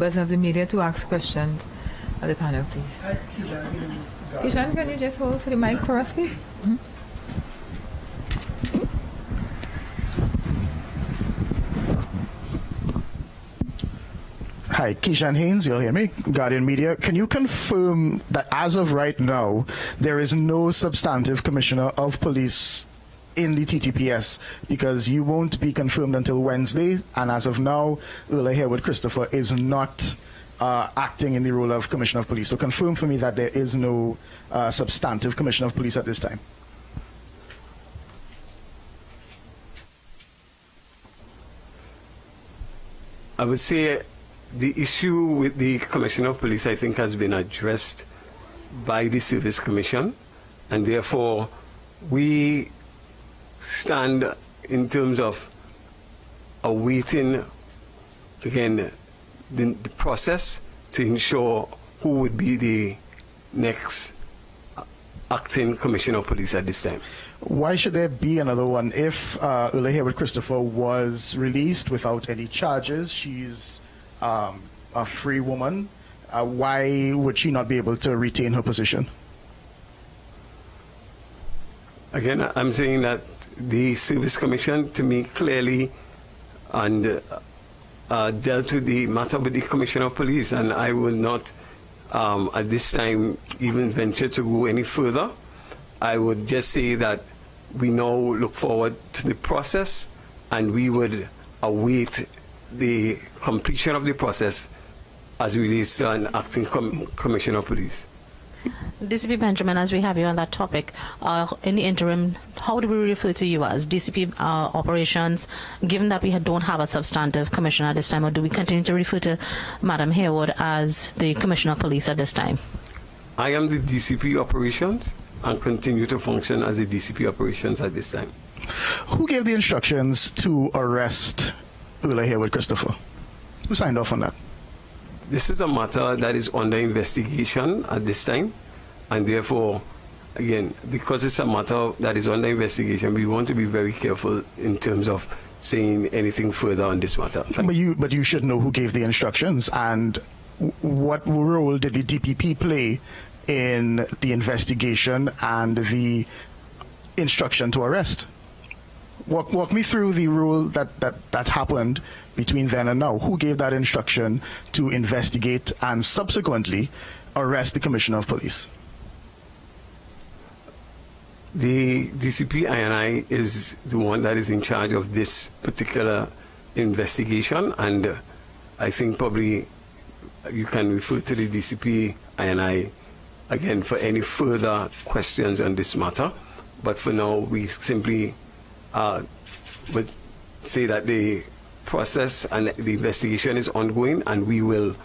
members of the media to ask questions of the panel, please. Kishan, can you just hold for the mic for us, please? Hi, Keishan Haynes, you'll hear me, Guardian Media. Can you confirm that as of right now, there is no substantive commissioner of police in the TTPS, because you won't be confirmed until Wednesday, and as of now, Earl Haywood Christopher is not acting in the role of Commissioner of Police. So confirm for me that there is no substantive Commissioner of Police at this time. I would say the issue with the Commissioner of Police, I think, has been addressed by the Service Commission, and therefore we stand in terms of awaiting, again, the process to ensure who would be the next acting Commissioner of Police at this time. Why should there be another one if Earl Haywood Christopher was released without any charges? She's a free woman. Why would she not be able to retain her position? Again, I'm saying that the Service Commission, to me, clearly and dealt with the matter with the Commissioner of Police, and I will not at this time even venture to go any further. I would just say that we now look forward to the process, and we would await the completion of the process as relates to an acting Commissioner of Police. DCP Benjamin, as we have you on that topic, in the interim, how do we refer to you as DCP operations, given that we don't have a substantive commissioner at this time, or do we continue to refer to Madam Haywood as the Commissioner of Police at this time? I am the DCP operations and continue to function as the DCP operations at this time. Who gave the instructions to arrest Earl Haywood Christopher? Who signed off on that? This is a matter that is under investigation at this time, and therefore, again, because it's a matter that is under investigation, we want to be very careful in terms of saying anything further on this matter. But you should know who gave the instructions, and what role did the DPP play in the investigation and the instruction to arrest? Walk me through the role that happened between then and now. Who gave that instruction to investigate and subsequently arrest the Commissioner of Police? The DCP INI is the one that is in charge of this particular investigation, and I think probably you can refer to the DCP INI again for any further questions on this matter. But for now, we simply would say that the process and the investigation is ongoing, and we will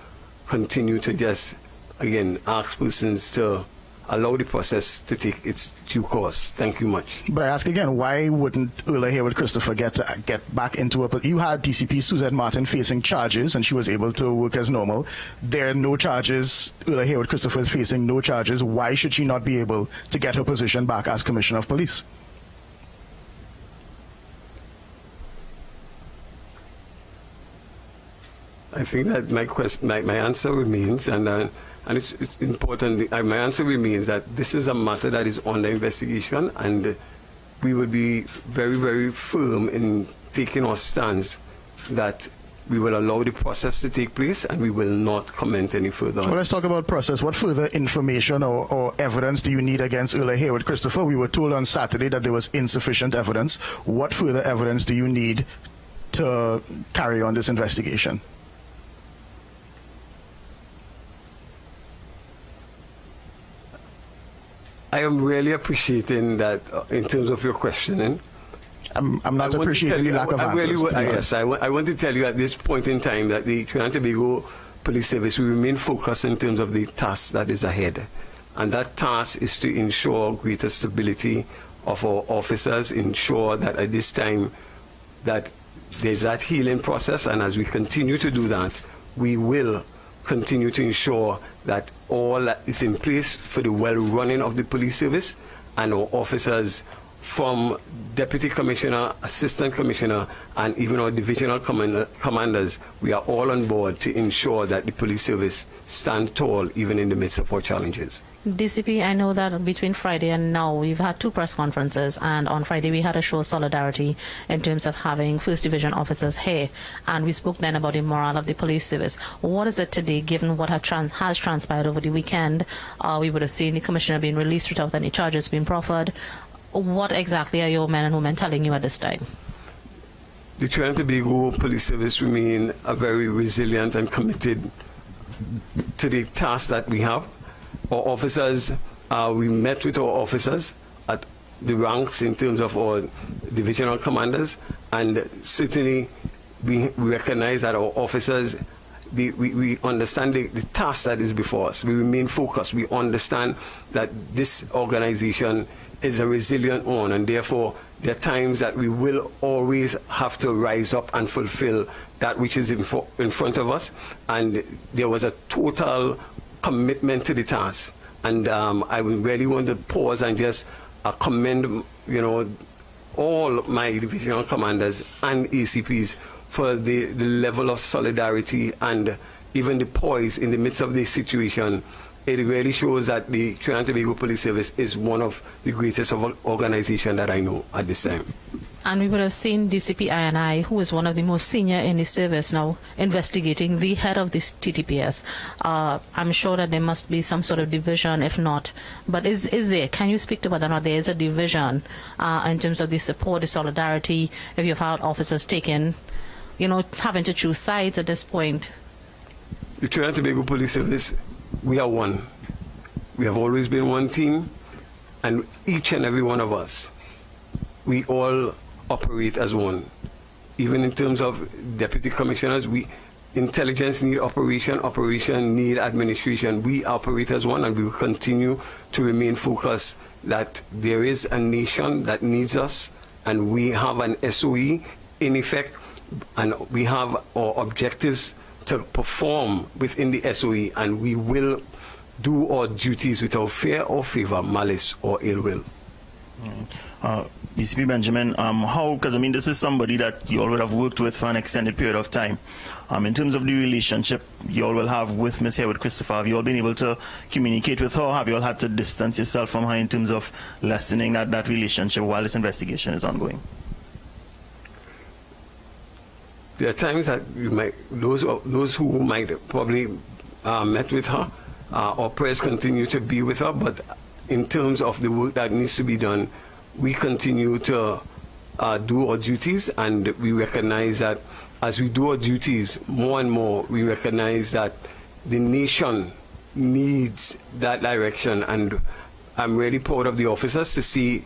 continue to just, again, ask persons to allow the process to take its due course. Thank you much. But I ask again, why wouldn't Earl Haywood Christopher get back into a... You had DCP Suzette Martin facing charges, and she was able to work as normal. There are no charges. Earl Haywood Christopher is facing no charges. Why should she not be able to get her position back as Commissioner of Police? I think that my answer remains, and it's important. My answer remains that this is a matter that is under investigation, and we will be very, very firm in taking our stance that we will allow the process to take place, and we will not comment any further. Well, let's talk about process. What further information or evidence do you need against Earl Haywood Christopher? We were told on Saturday that there was insufficient evidence. What further evidence do you need to carry on this investigation? I am really appreciating that in terms of your questioning. I'm not appreciating the lack of answers. Yes, I want to tell you at this point in time that the Trinidad and Tobago Police Service will remain focused in terms of the task that is ahead. And that task is to ensure greater stability of our officers, ensure that at this time that there's that healing process, and as we continue to do that, we will continue to ensure that all that is in place for the well-running of the police service, and our officers from Deputy Commissioner, Assistant Commissioner, and even our divisional commanders, we are all on board to ensure that the police service stand tall even in the midst of our challenges. DCP, I know that between Friday and now, we've had 2 press conferences, and on Friday we had a show of solidarity in terms of having First Division officers here, and we spoke then about the morale of the police service. What is it today, given what has transpired over the weekend? We would have seen the commissioner being released without any charges being proffered. What exactly are your men and women telling you at this time? The Trinidad and Tobago Police Service remain a very resilient and committed to the task that we have. Our officers, we met with our officers at the ranks in terms of our divisional commanders, and certainly we recognize that our officers, we understand the task that is before us. We remain focused. We understand that this organization is a resilient one, and therefore there are times that we will always have to rise up and fulfill that which is in front of us, and there was a total commitment to the task. And I really want to pause and just commend, all my divisional commanders and ACPs for the level of solidarity and even the poise in the midst of this situation. It really shows that the Trinidad and Tobago Police Service is one of the greatest organizations that I know at this time. And we would have seen DCP INI, who is one of the most senior in the service now, investigating the head of this TTPS. I'm sure that there must be some sort of division, if not. But is there? Can you speak to whether or not there is a division in terms of the support, the solidarity, if you've had officers taken, having to choose sides at this point? The Trinidad and Tobago Police Service, we are one. We have always been one team, and each and every one of us, we all operate as one. Even in terms of deputy commissioners, intelligence need operation need administration. We operate as one, and we will continue to remain focused that there is a nation that needs us, and we have an SOE in effect, and we have our objectives to perform within the SOE, and we will do our duties without fear or favor, malice or ill will. DCP Benjamin, because this is somebody that you all would have worked with for an extended period of time. In terms of the relationship you all will have with Ms. Haywood Christopher, have you all been able to communicate with her? Have you all had to distance yourself from her in terms of lessening that relationship while this investigation is ongoing? There are times that you might, those who might probably met with her, our prayers continue to be with her, but in terms of the work that needs to be done, we continue to do our duties, and we recognize that as we do our duties more and more, we recognize that the nation needs that direction, and I'm really proud of the officers to see,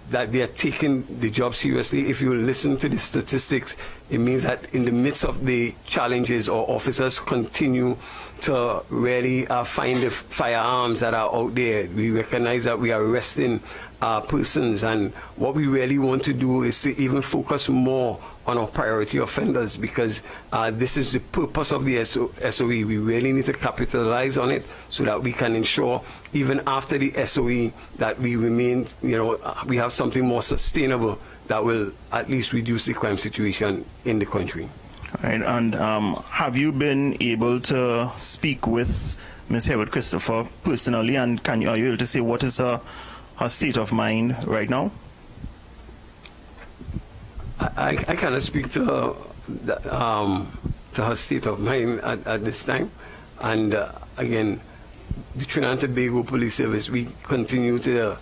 that they are taking the job seriously. If you listen to the statistics, it means that in the midst of the challenges, our officers continue to really find the firearms that are out there. We recognize that we are arresting persons, and what we really want to do is to even focus more on our priority offenders, because this is the purpose of the SOE. We really need to capitalize on it so that we can ensure even after the SOE that we remain, we have something more sustainable that will at least reduce the crime situation in the country. All right, and have you been able to speak with Ms. Haywood Christopher personally, and are you able to say what is her state of mind right now? I cannot speak to her state of mind at this time, and again, the Trinidad and Tobago Police Service, we continue to,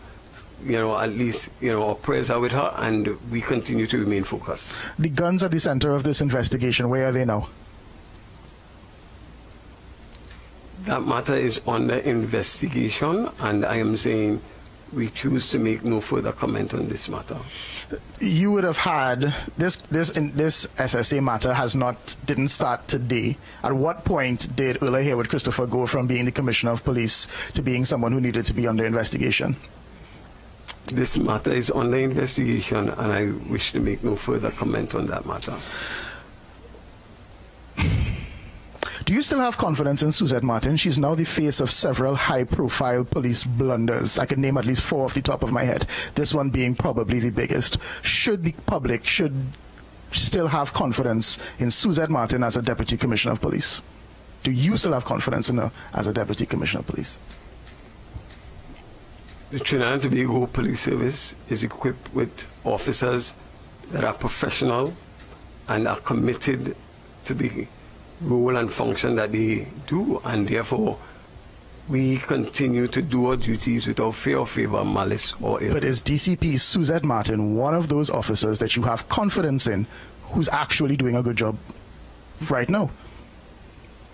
at least, our prayers are with her, and we continue to remain focused. The guns at the center of this investigation, where are they now? That matter is under investigation, and I am saying we choose to make no further comment on this matter. You would have had this SSA matter didn't start today. At what point did Ulla Haywood Christopher go from being the Commissioner of Police to being someone who needed to be under investigation? This matter is under investigation, and I wish to make no further comment on that matter. Do you still have confidence in Suzette Martin? She's now the face of several high-profile police blunders. I can name at least 4 off the top of my head, this one being probably the biggest. Should the public still have confidence in Suzette Martin as a Deputy Commissioner of Police? Do you still have confidence in her as a Deputy Commissioner of Police? The Trinidad and Tobago Police Service is equipped with officers that are professional and are committed to the role and function that they do, and therefore we continue to do our duties without fear or favor, malice or ill. But is DCP Suzette Martin one of those officers that you have confidence in who's actually doing a good job right now?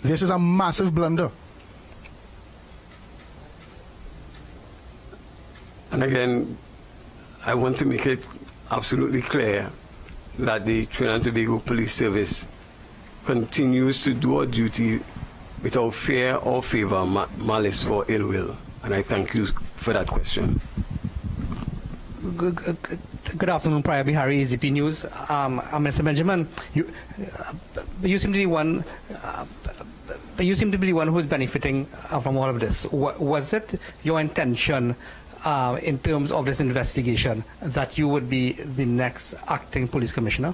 This is a massive blunder. And again, I want to make it absolutely clear that the Trinidad and Tobago Police Service continues to do our duty without fear or favor, malice or ill will. And I thank you for that question. Good afternoon, Prior Bihari, AZP News. Mr. Benjamin, you seem to be one. You seem to be one who's benefiting from all of this. Was it your intention, in terms of this investigation, that you would be the next acting police commissioner?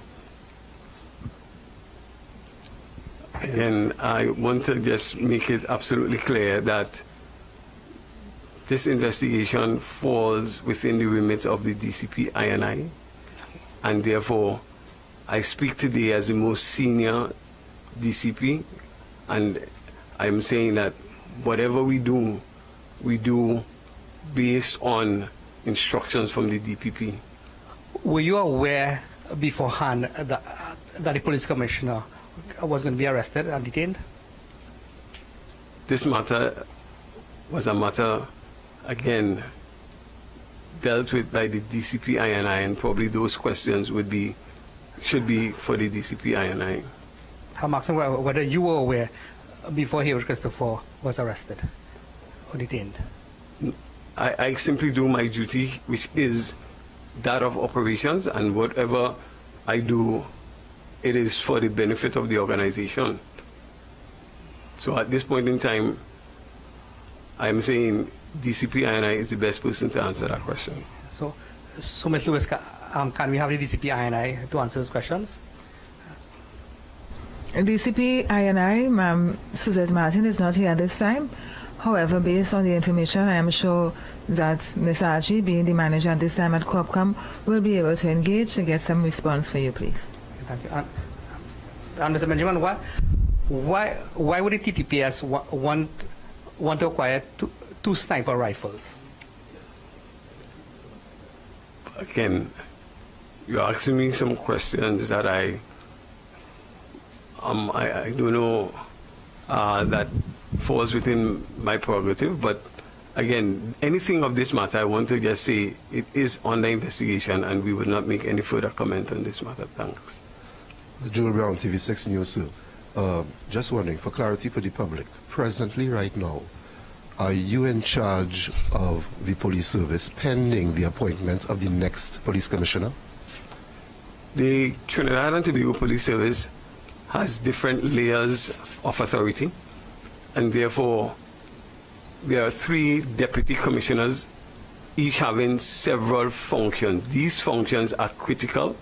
Again, I want to just make it absolutely clear that this investigation falls within the remit of the DCP INI, and therefore I speak today as the most senior DCP, and I'm saying that whatever we do based on instructions from the DPP. Were you aware beforehand that the police commissioner was going to be arrested and detained? This matter was a matter, again, dealt with by the DCP INI, and probably those questions should be for the DCP INI. I'm asking whether you were aware before Hayward Christopher was arrested or detained. I simply do my duty, which is that of operations, and whatever I do, it is for the benefit of the organization. So at this point in time, I'm saying DCP INI is the best person to answer that question. So Ms. Lewis, can we have the DCP INI to answer those questions? DCP INI, Ma'am Suzette Martin is not here at this time. However, based on the information, I am sure that Ms. Archie, being the manager at this time at Corpcom, will be able to engage to get some response for you, please. Thank you. And Mr. Benjamin, why would the TTPS want to acquire two sniper rifles? Again, you're asking me some questions that I don't know that falls within my prerogative, but again, anything of this matter, I want to just say it is under investigation, and we will not make any further comment on this matter. Thanks. Joel Brown, TV6 News, sir. Just wondering, for clarity for the public, presently, right now, are you in charge of the police service pending the appointment of the next police commissioner? The Trinidad and Tobago Police Service has different layers of authority, and therefore there are 3 deputy commissioners, each having several functions. These functions are critical,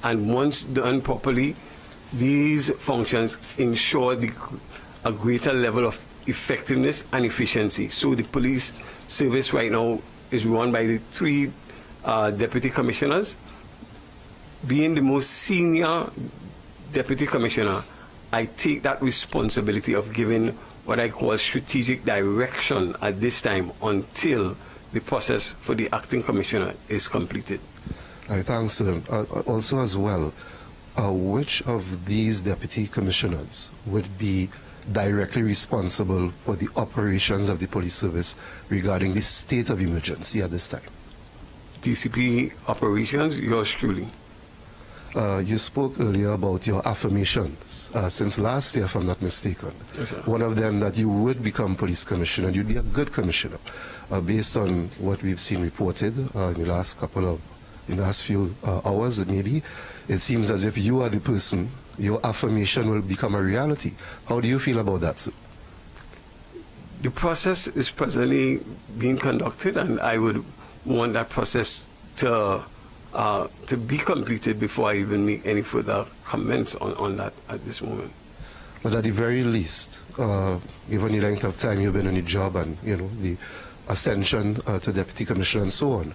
and once done properly, these functions ensure a greater level of effectiveness and efficiency. So the police service right now is run by the 3 deputy commissioners. Being the most senior deputy commissioner, I take that responsibility of giving what I call strategic direction at this time until the process for the acting commissioner is completed. Thanks, sir. Also as well, which of these deputy commissioners would be directly responsible for the operations of the police service regarding the state of emergency at this time? DCP operations, yours truly. You spoke earlier about your affirmations since last year, if I'm not mistaken. Yes, sir. One of them that you would become police commissioner, you'd be a good commissioner. Based on what we've seen reported in the last few hours, maybe, it seems as if you are the person your affirmation will become a reality. How do you feel about that, sir? The process is presently being conducted, and I would want that process to be completed before I even make any further comments on that at this moment. But at the very least, given the length of time you've been on the job and, you know, the ascension to deputy commissioner and so on,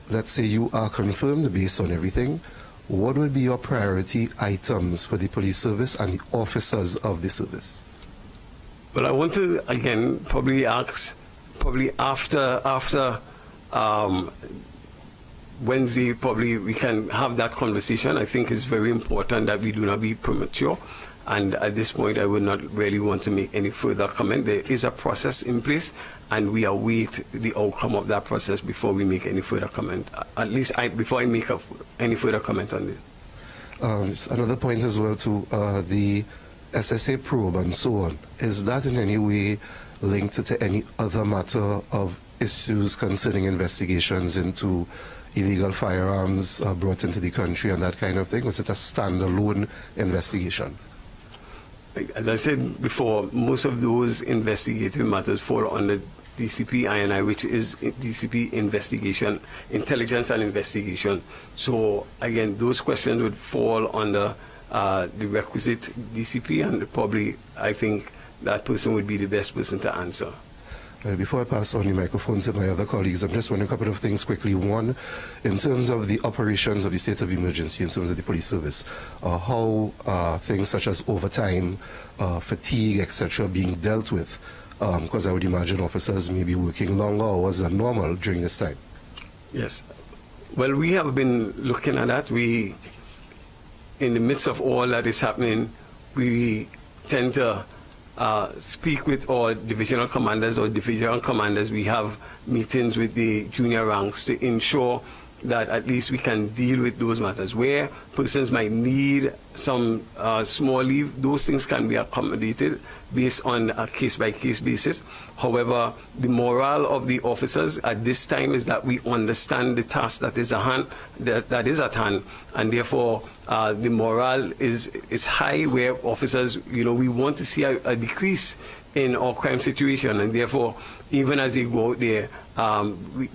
let's say you are confirmed based on everything, what would be your priority items for the police service and the officers of the service? Well, I want to, again, probably ask, after Wednesday, probably we can have that conversation. I think it's very important that we do not be premature. And at this point, I would not really want to make any further comment. There is a process in place, and we await the outcome of that process before we make any further comment. At least before I make any further comment on this. Another point as well to the SSA probe and so on. Is that in any way linked to any other matter of issues concerning investigations into illegal firearms brought into the country and that kind of thing? Was it a standalone investigation? As I said before, most of those investigative matters fall under DCP INI, which is DCP investigation, intelligence and investigation. So again, those questions would fall under the requisite DCP, and probably I think that person would be the best person to answer. Before I pass on the microphone to my other colleagues, I'm just wondering a couple of things quickly. One, in terms of the operations of the state of emergency, in terms of the police service, how things such as overtime, fatigue, etc., being dealt with, because I would imagine officers may be working longer hours than normal during this time. Yes. Well, we have been looking at that. We, in the midst of all that is happening, we tend to speak with our divisional commanders or divisional commanders. We have meetings with the junior ranks to ensure that at least we can deal with those matters. Where persons might need some small leave, those things can be accommodated based on a case-by-case basis. However, the morale of the officers at this time is that we understand the task that is at hand, and therefore the morale is high, where officers, you know, we want to see a decrease in our crime situation, and therefore even as they go out there,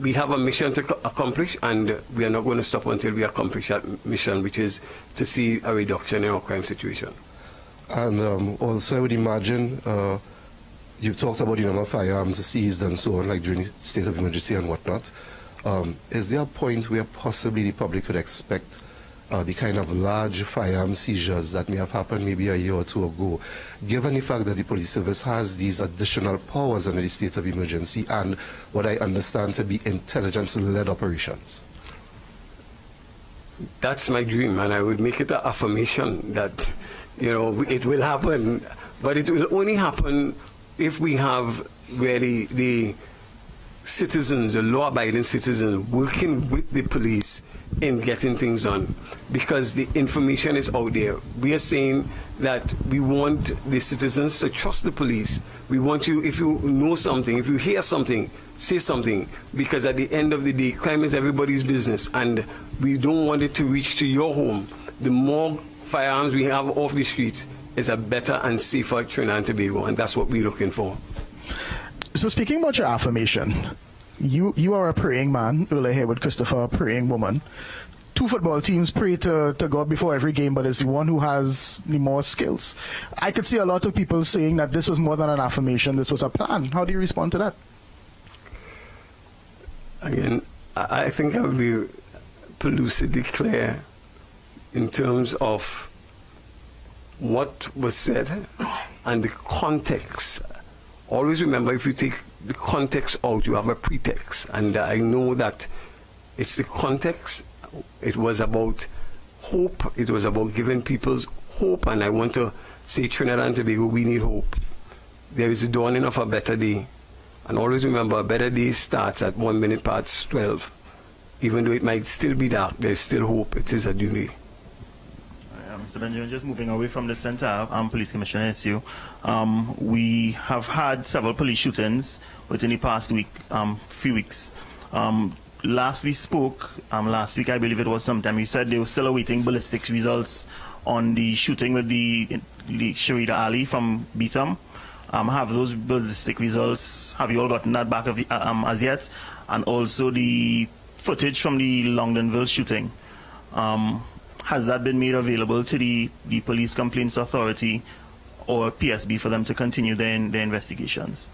we have a mission to accomplish, and we are not going to stop until we accomplish that mission, which is to see a reduction in our crime situation. And also I would imagine you talked about the number of firearms seized and so on, like during the state of emergency and whatnot. Is there a point where possibly the public could expect the kind of large firearm seizures that may have happened maybe a year or two ago, given the fact that the police service has these additional powers under the state of emergency and what I understand to be intelligence-led operations? That's my dream, and I would make it an affirmation that, you know, it will happen, but it will only happen if we have really the citizens, the law-abiding citizens, working with the police in getting things done, because the information is out there. We are saying that we want the citizens to trust the police. We want you, if you know something, if you hear something, say something, because at the end of the day, crime is everybody's business, and we don't want it to reach to your home. The more firearms we have off the streets is a better and safer Trinidad and Tobago, and that's what we're looking for. So speaking about your affirmation, you are a praying man, earlier here with Christopher, a praying woman. Two football teams pray to God before every game, but it's the one who has the more skills. I could see a lot of people saying that this was more than an affirmation, this was a plan. How do you respond to that? Again, I think I would be lucidly clear in terms of what was said and the context. Always remember, if you take the context out, you have a pretext. And I know that it's the context. It was about hope. It was about giving people hope. And I want to say, Trinidad and Tobago, we need hope. There is a dawning of a better day. And always remember, a better day starts at 1 minute past 12. Even though it might still be dark, there's still hope. It is a new day. Mr. Benjamin, just moving away from the center, Police Commissioner SU, we have had several police shootings within the past few weeks. Last we spoke, last week I believe it was sometime, you said they were still awaiting ballistics results on the shooting with the Sharida Ali from Beetham. Have those ballistic results, have you all gotten that back of the, as yet? And also the footage from the Longdonville shooting. Has that been made available to the Police Complaints Authority or PSB for them to continue their investigations?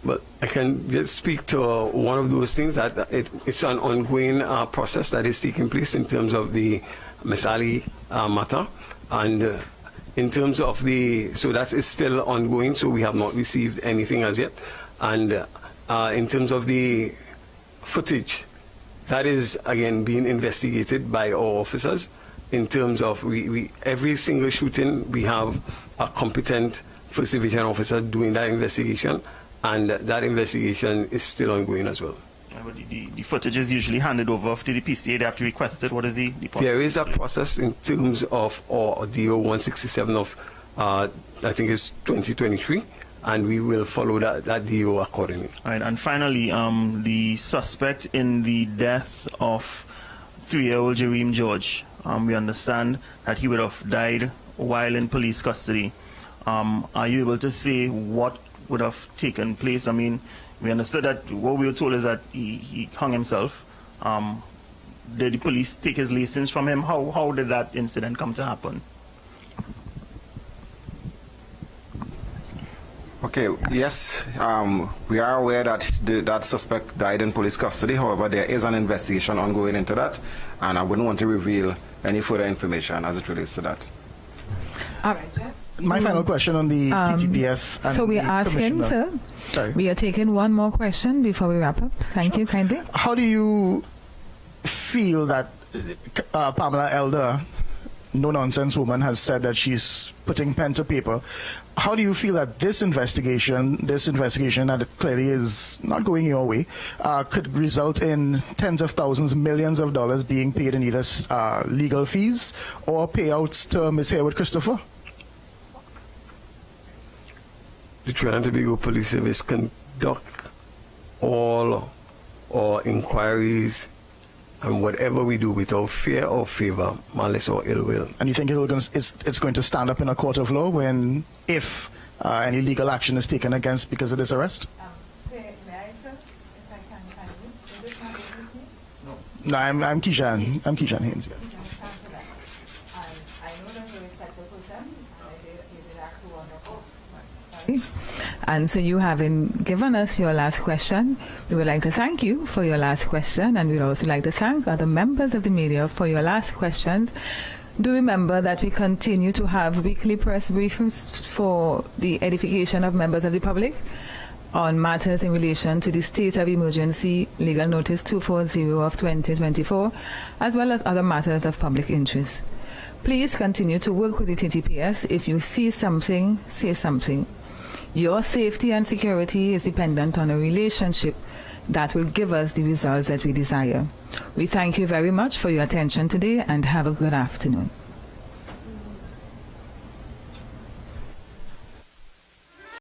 Well, I can just speak to one of those things that it's an ongoing process that is taking place in terms of the Miss Ali matter. And in terms of so that is still ongoing, so we have not received anything as yet. And in terms of the footage, that is again being investigated by our officers. In terms of every single shooting, we have a competent First Division officer doing that investigation, and that investigation is still ongoing as well. But the footage is usually handed over to the PCA. They have to request it. What is the process? There is a process in terms of DO 167 of, I think it's 2023, and we will follow that DO accordingly. All right, and finally, the suspect in the death of 3-year-old Jareem George, we understand that he would have died while in police custody. Are you able to say what would have taken place? I mean, we understood that what we were told is that he hung himself. Did the police take his license from him? How did that incident come to happen? Okay, yes, we are aware that that suspect died in police custody. However, there is an investigation ongoing into that, and I wouldn't want to reveal any further information as it relates to that. All right, Jeff. My final question on the TTPS. And so we the are asking, commissioner. sir. Sorry. We are taking one more question before we wrap up. Thank you kindly. How do you feel that Pamela Elder, no-nonsense woman, has said that she's putting pen to paper? How do you feel that this investigation that clearly is not going your way, could result in tens of thousands, millions of dollars being paid in either legal fees or payouts to Ms. Hayward Christopher? The Trinidad and Tobago Police Service conduct all our inquiries and whatever we do without fear or favor, malice or ill will. And you think it's going to stand up in a court of law if any legal action is taken against because of this arrest? May I, sir, if I can kindly? Is this not with me? No, I'm Kishan. I'm Kishan Haynes. Yeah. I know that you're a respectful person, and I did ask you wonderful. And so you having given us your last question, we would like to thank you for your last question, and we'd also like to thank other members of the media for your last questions. Do remember that we continue to have weekly press briefings for the edification of members of the public on matters in relation to the state of emergency legal notice 240 of 2024, as well as other matters of public interest. Please continue to work with the TTPS. If you see something, say something. Your safety and security is dependent on a relationship that will give us the results that we desire. We thank you very much for your attention today and have a good afternoon.